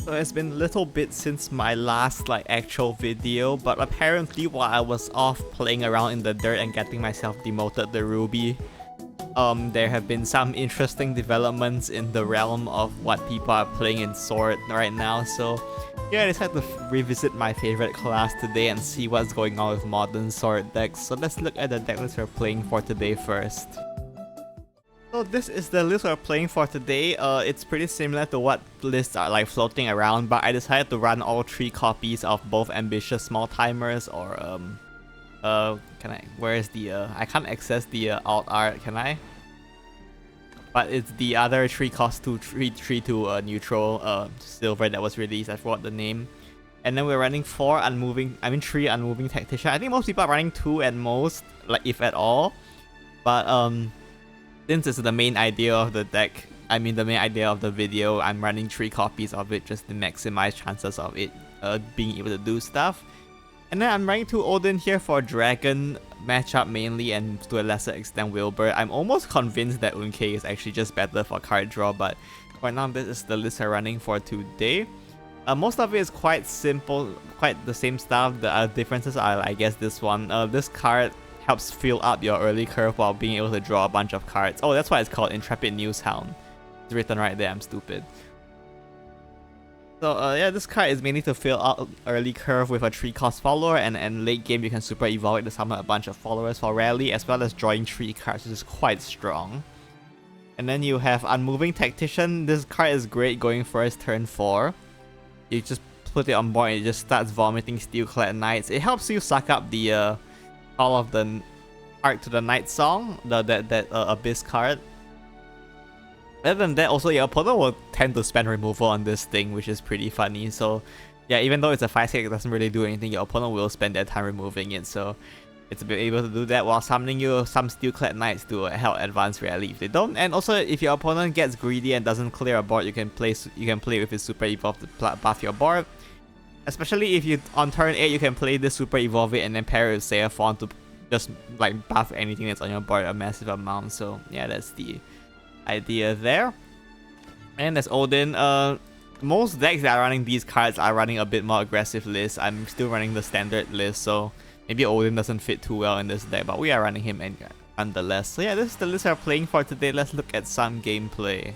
So it's been a little bit since my last actual video, but apparently while I was off playing around in the dirt and getting myself demoted to Ruby, there have been some interesting developments in the realm of what people are playing in Sword right now. So yeah, I decided to revisit my favorite class today and see what's going on with modern Sword decks. So let's look at the deck list we're playing for today first. So this is the list we're playing for today. It's pretty similar to what lists are floating around, but I decided to run all 3 copies of both ambitious small timers or where is the I can't access the alt art, can I? But it's the other 3 cost 3 to neutral silver that was released. I forgot the name. And then we're running 3 unmoving Tactitian. I think most people are running 2 at most, if at all. But since it's the main idea of the deck, the main idea of the video, I'm running 3 copies of it just to maximize chances of it being able to do stuff. And then I'm running 2 Odin here for Dragon matchup mainly, and to a lesser extent Wilbur. I'm almost convinced that Unke is actually just better for card draw, but for now this is the list I'm running for today. Most of it is quite simple, quite the same stuff. The differences are, I guess, this one. This card helps fill up your early curve while being able to draw a bunch of cards. Oh, that's why it's called Intrepid Newshound. It's written right there, I'm stupid. So yeah, this card is mainly to fill out early curve with a 3 cost follower, and late game you can super evolve it to summon a bunch of followers for rally, as well as drawing 3 cards, which is quite strong. And then you have Unmoving Tactician. This card is great going first turn 4. You just put it on board and it just starts vomiting Steelclad Knights. It helps you suck up the all of the Arc to the Night song, that Abyss card. Other than that, also your opponent will tend to spend removal on this thing, which is pretty funny. So yeah, even though it's a 5-6, it doesn't really do anything, your opponent will spend their time removing it. So it's a bit able to do that while summoning you some Steelclad Knights to help advance rally if they don't. And also, if your opponent gets greedy and doesn't clear a board, you can play with his super evolve to buff your board. Especially if you on turn 8 you can play this super evolve it and then pair it with Seraphon to just buff anything that's on your board a massive amount. So yeah, that's the idea there. And there's Odin. Most decks that are running these cards are running a bit more aggressive lists. I'm still running the standard list, so maybe Odin doesn't fit too well in this deck, but we are running him nonetheless. So yeah, this is the list we're playing for today. Let's look at some gameplay.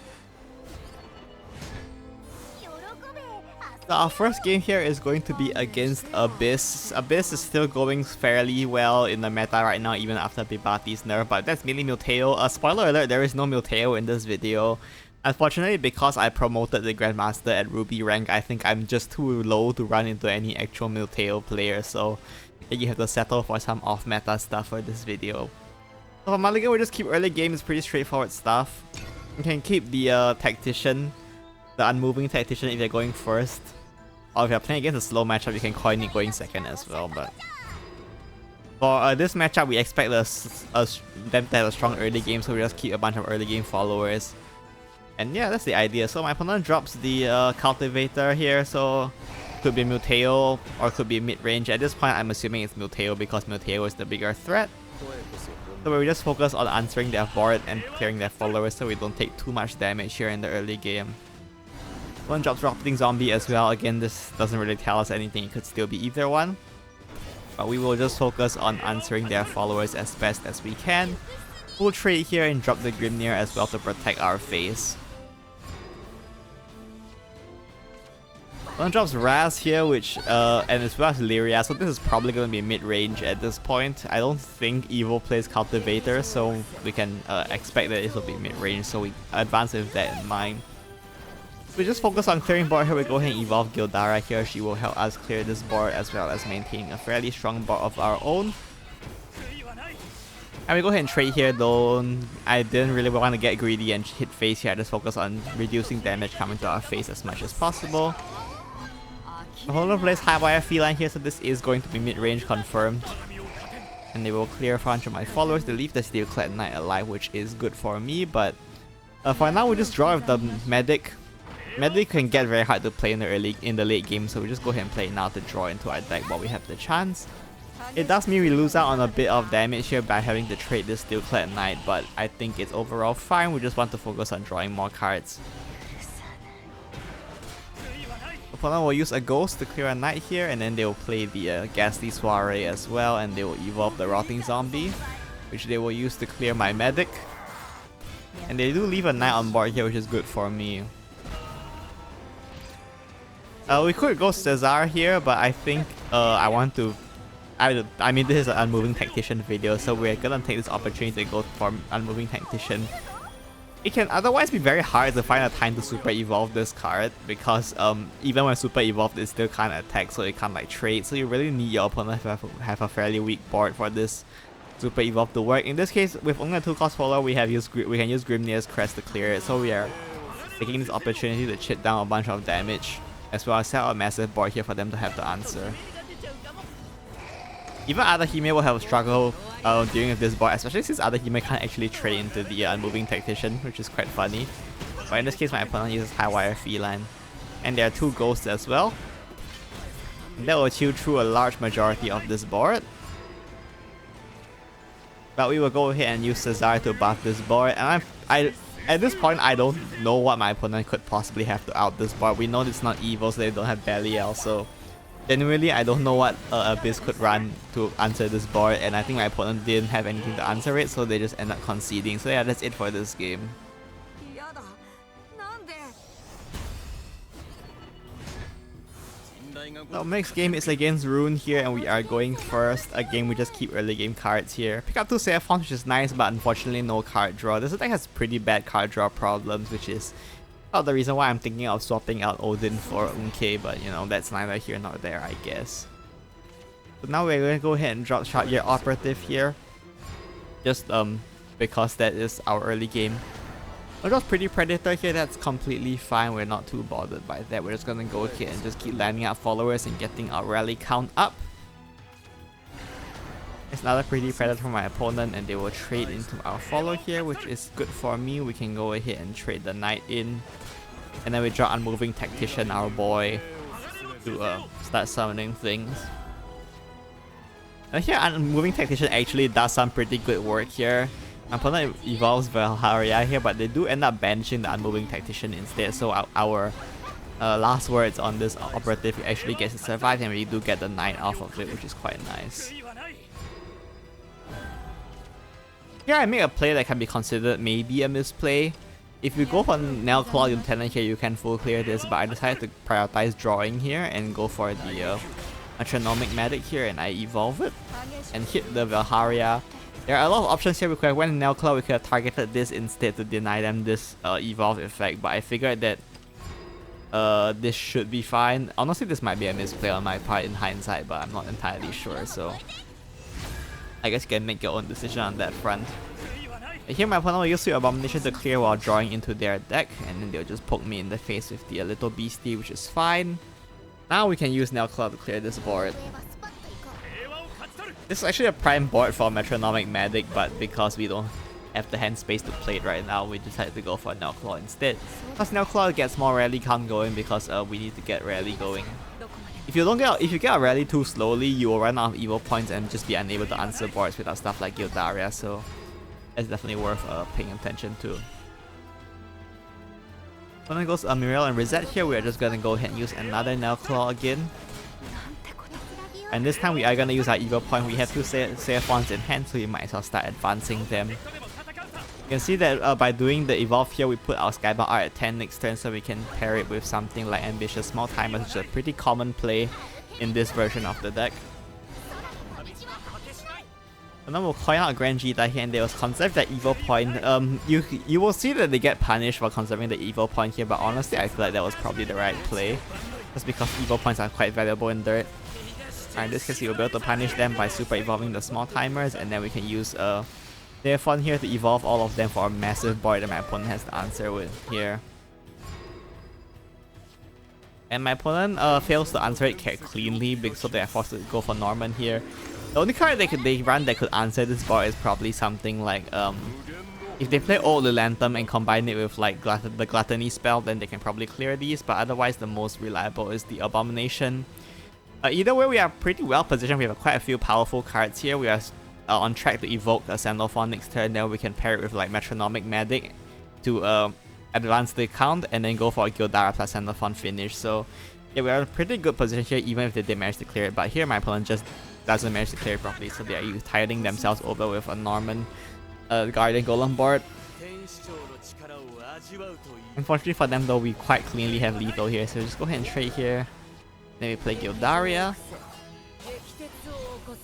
So our first game here is going to be against Abyss. Abyss is still going fairly well in the meta right now, even after Bibati's nerf, but that's mainly Milteo. Spoiler alert, there is no Milteo in this video. Unfortunately, because I promoted the Grandmaster at Ruby rank, I think I'm just too low to run into any actual Milteo player, so you have to settle for some off-meta stuff for this video. So for Mulligan, we just keep early game, it's pretty straightforward stuff. You can keep the Tactician, the Unmoving Tactician if you're going first. Or if you're playing against a slow matchup, you can coin it going second as well. But for this matchup, we expect them to have a strong early game, so we just keep a bunch of early game followers. And yeah, that's the idea. So my opponent drops the Cultivator here, so could be Milteo or could be Midrange. At this point, I'm assuming it's Milteo because Milteo is the bigger threat. So we just focus on answering their board and clearing their followers so we don't take too much damage here in the early game. One drops Rocketing Zombie as well. Again, this doesn't really tell us anything, it could still be either one. But we will just focus on answering their followers as best as we can. We'll trade here and drop the Grimnir as well to protect our face. One drops Raz here, which and as well as Lyria, so this is probably going to be mid-range at this point. I don't think Evo plays Cultivator, so we can expect that it will be mid-range, so we advance with that in mind. We just focus on clearing board here. We go ahead and evolve Gildara here. She will help us clear this board as well as maintain a fairly strong board of our own. And we go ahead and trade here though. I didn't really want to get greedy and hit face here. I just focus on reducing damage coming to our face as much as possible. The opponent plays High Wire Feline here, so this is going to be mid-range confirmed. And they will clear a bunch of my followers to leave the Steelclad Knight alive, which is good for me, but for now we just draw with the Medic. Medic can get very hard to play in the late game, so we just go ahead and play it now to draw into our deck while we have the chance. It does mean we lose out on a bit of damage here by having to trade this Steelclad Knight, but I think it's overall fine. We just want to focus on drawing more cards. Opponent will use a ghost to clear a knight here, and then they will play the ghastly soiree as well, and they will evolve the rotting zombie, which they will use to clear my medic. And they do leave a knight on board here, which is good for me. We could go Cesar here, but I think I want to... I mean, this is an Unmoving Tactician video, so we're gonna take this opportunity to go for Unmoving Tactician. It can otherwise be very hard to find a time to super evolve this card, because even when super evolved, it still can't attack, so it can't like trade. So you really need your opponent to have a fairly weak board for this super evolve to work. In this case, with only a 2-cost follower, we can use Grimnir's Crest to clear it. So we are taking this opportunity to chip down a bunch of damage, as well as set out a massive board here for them to have to answer. Even other Hime will have a struggle dealing with this board, especially since other Hime can't actually trade into the Unmoving Tactician, which is quite funny. But in this case, my opponent uses Highwire Feline. And there are 2 ghosts as well. And that will chew through a large majority of this board. But we will go ahead and use Cesar to buff this board. And at this point, I don't know what my opponent could possibly have to out this board. We know it's not evil, so they don't have Belial, so... Genuinely, I don't know what Abyss could run to answer this board, and I think my opponent didn't have anything to answer it, so they just end up conceding. So yeah, that's it for this game. Now, next game is against Rune here, and we are going first. Again, we just keep early game cards here. Pick up 2 Seraphons, which is nice, but unfortunately no card draw. This deck has pretty bad card draw problems, which is the reason why I'm thinking of swapping out Odin for Unke, but you know, that's neither here nor there, I guess. So now we're going to go ahead and drop Shard Operative here. Just because that is our early game. We'll drop Pretty Predator here, that's completely fine, we're not too bothered by that. We're just going to go ahead and just keep landing out followers and getting our rally count up. It's another Pretty Predator from my opponent, and they will trade into our follow here, which is good for me. We can go ahead and trade the knight in. And then we draw Unmoving Tactician, our boy, to start summoning things. And here Unmoving Tactician actually does some pretty good work here. My opponent evolves Valharia here, but they do end up banishing the Unmoving Tactician instead, so our last words on this operative actually gets to survive, and we do get the knight off of it, which is quite nice. Here I make a play that can be considered maybe a misplay. If you go for Nailclaw Lieutenant here, you can full clear this, but I decided to prioritize drawing here and go for the Metronomic Medic here, and I evolve it and hit the Valharia. There are a lot of options here. We could have went Nailclaw, we could have targeted this instead to deny them this evolve effect, but I figured that this should be fine. Honestly, this might be a misplay on my part in hindsight, but I'm not entirely sure, so I guess you can make your own decision on that front. And here my opponent will use your Abomination to clear while drawing into their deck, and then they'll just poke me in the face with the little beastie, which is fine. Now we can use Nailclaw to clear this board. This is actually a prime board for Metronomic Medic, but because we don't have the hand space to play it right now, we decided to go for Nailclaw instead. Plus Nailclaw gets more rally count going because we need to get rally going. If you get a rally too slowly, you will run out of evil points and just be unable to answer boards without stuff like Gildaria, so that's definitely worth paying attention to. When it goes Muriel and Reset here, we are just gonna go ahead and use another Nailclaw again. And this time we are gonna use our evil point. We have 2 Seraphons in hand, so we might as well start advancing them. You can see that by doing the evolve here, we put our Skybound R at 10 next turn, so we can pair it with something like Ambitious Small Timer, which is a pretty common play in this version of the deck. And then we'll coin out Grand Jita here, and they will conserve that evil point. You will see that they get punished for conserving the evil point here, but honestly I feel like that was probably the right play, just because evil points are quite valuable in dirt. In this case, we will be able to punish them by super evolving the small timers, and then we can use Seraphon here to evolve all of them for a massive board that my opponent has to answer with here. And my opponent fails to answer it cleanly, so they are forced to go for Norman here. The only card they run that could answer this board is probably something like if they play Old Lilantum and combine it with like the Gluttony spell, then they can probably clear these, but otherwise the most reliable is the Abomination. Either way, we are pretty well positioned. We have quite a few powerful cards here. We are on track to evoke a Sandalphon next turn, then we can pair it with like Metronomic Medic to advance the count, and then go for a Gildara plus Sandalphon finish. So Yeah, we're in a pretty good position here even if they did manage to clear it, but here my opponent just doesn't manage to clear it properly, so they are tiring themselves over with a Norman Guardian Golem board. Unfortunately for them though, we quite cleanly have lethal here, so just go ahead and trade here. Then we play Gildaria,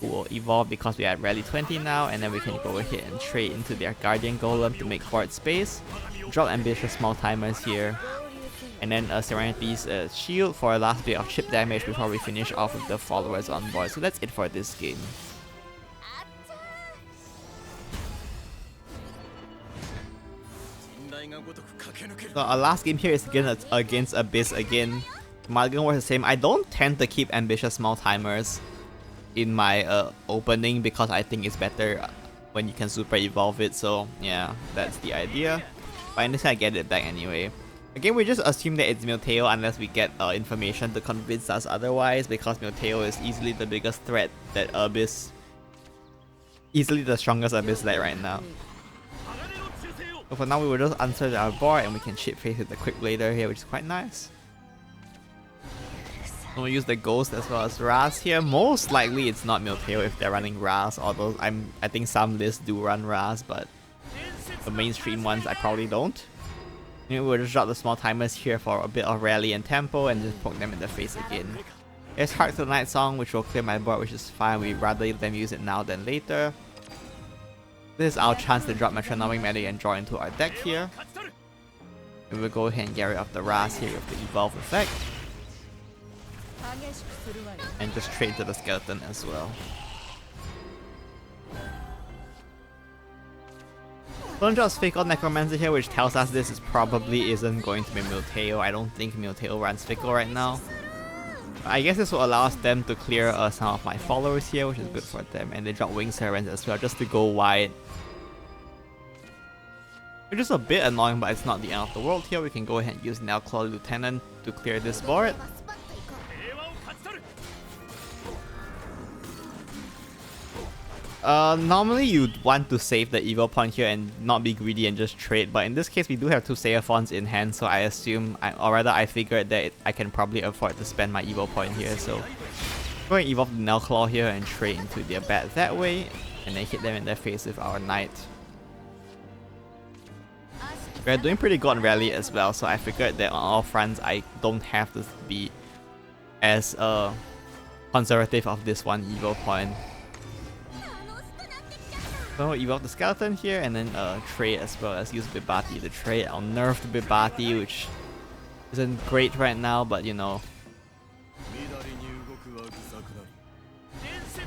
who will evolve because we have Rally 20 now, and then we can go ahead and trade into their Guardian Golem to make board space. Drop Ambitious Small Timers here, and then Serenity's Shield for a last bit of chip damage before we finish off with the followers on board. So that's it for this game. So our last game here is against Abyss again. Mulligan was the same. I don't tend to keep Ambitious Small Timers in my opening because I think it's better when you can super evolve it, so yeah, that's the idea. But in this I get it back anyway. Again, we just assume that it's Milteo unless we get information to convince us otherwise, because Milteo is easily the biggest threat that Abyss, easily the strongest Abyss led right now. So for now we will just answer our board and we can chip face with the Quick Blader here, which is quite nice. So we'll use the Ghost as well as Raz here. Most likely it's not Milteo if they're running Raz, although I think some lists do run Raz, but the mainstream ones I probably don't. We'll just drop the Small Timers here for a bit of rally and tempo and just poke them in the face again. There's Hark to the Night Song, which will clear my board, which is fine. We'd rather them use it now than later. This is our chance to drop Metronomic Medic and draw into our deck here. We will go ahead and get rid of the Raz here with the Evolve effect. And just trade to the Skeleton as well. Don't just Fickle Necromancer here, which tells us this probably isn't going to be Milteo. I don't think Milteo runs Fickle right now. I guess this will allow them to clear some of my followers here, which is good for them. And they drop Wing Servants as well, just to go wide. Which is a bit annoying, but it's not the end of the world here. We can go ahead and use Nailclaw Lieutenant to clear this board. Normally you'd want to save the evil point here and not be greedy and just trade, but in this case we do have 2 Seraphons in hand, so I assume, or rather I figured that I can probably afford to spend my evil point here, so I'm going to evolve the Nailclaw here and trade into their bat that way, and then hit them in their face with our Knight. We're doing pretty good on rally as well, so I figured that on all fronts I don't have to be as conservative of this one evil point. So we'll evolve the Skeleton here and then trade as well as use Bibati to trade. I'll nerf the Bibati, which isn't great right now, but you know.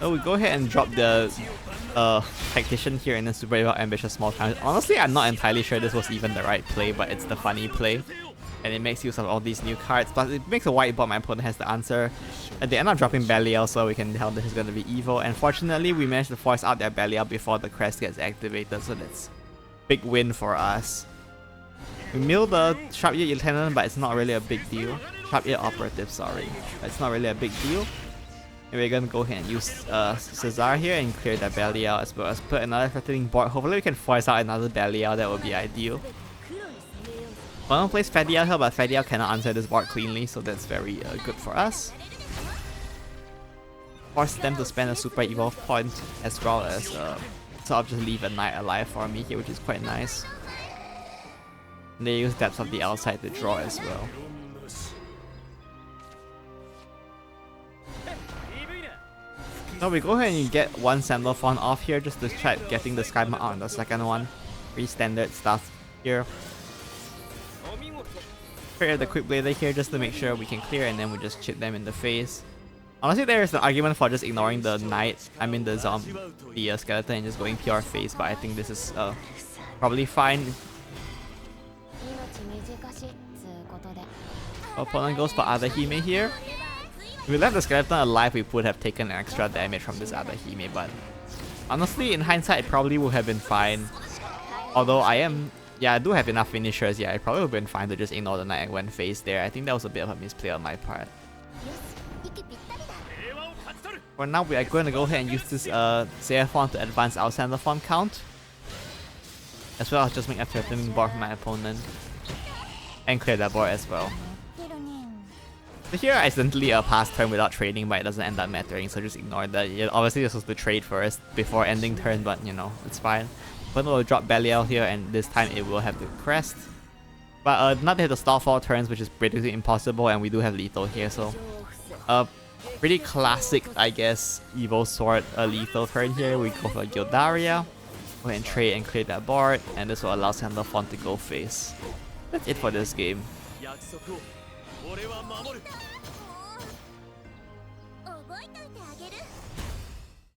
So we go ahead and drop the Tactitian here and then super evolve Ambitious Small Timers. Honestly, I'm not entirely sure this was even the right play, but it's the funny play. And it makes use of all these new cards, plus it makes a white board my opponent has to answer. And they end up dropping Belial, so we can tell this is going to be evil. And fortunately, we managed to force out their Belial before the crest gets activated, so that's big win for us. We mill the Sharp Ear Lieutenant, but it's not really a big deal. Sharp Ear Operative, sorry. But it's not really a big deal. And we're going to go ahead and use Cesar here and clear the Belial as well as put another threatening board. Hopefully we can force out another Belial, that would be ideal. One plays Fadial here, but Fadial cannot answer this board cleanly, so that's very good for us. Force them to spend a super evolve point as well as sort of just leave a Knight alive for me here, which is quite nice. And they use Depths of the Outside to draw as well. So we go ahead and get one Sandalphon off here just to try getting the Sky Mount on the second one. Pretty standard stuff here. Clear the Quick Blader here just to make sure we can clear, and then we just chip them in the face. Honestly, there is an argument for just ignoring the Knight, the Skeleton, and just going pure face, but I think this is probably fine. Opponent goes for Adahime here. If we left the Skeleton alive, we would have taken extra damage from this Adahime, but honestly, in hindsight, it probably would have been fine. Although I do have enough finishers, it probably would have been fine to just ignore the Knight and went face there. I think that was a bit of a misplay on my part. For now, we are going to go ahead and use this Seraphon to advance our Sandalphon count, as well as just make a threatening board for my opponent, and clear that board as well. So here accidentally a pass turn without trading, but it doesn't end up mattering, so just ignore that. Yeah, obviously you're supposed to trade first before ending turn, but you know, it's fine. Opponent will drop Belial here, and this time it will have the crest. But not to hit the stall 4 turns, which is basically impossible, and we do have lethal here, so pretty classic, I guess, Evo Sword lethal turn here. We go for Gildaria, go ahead and trade and clear that board, and this will allow Sandalphon to go face. That's it for this game.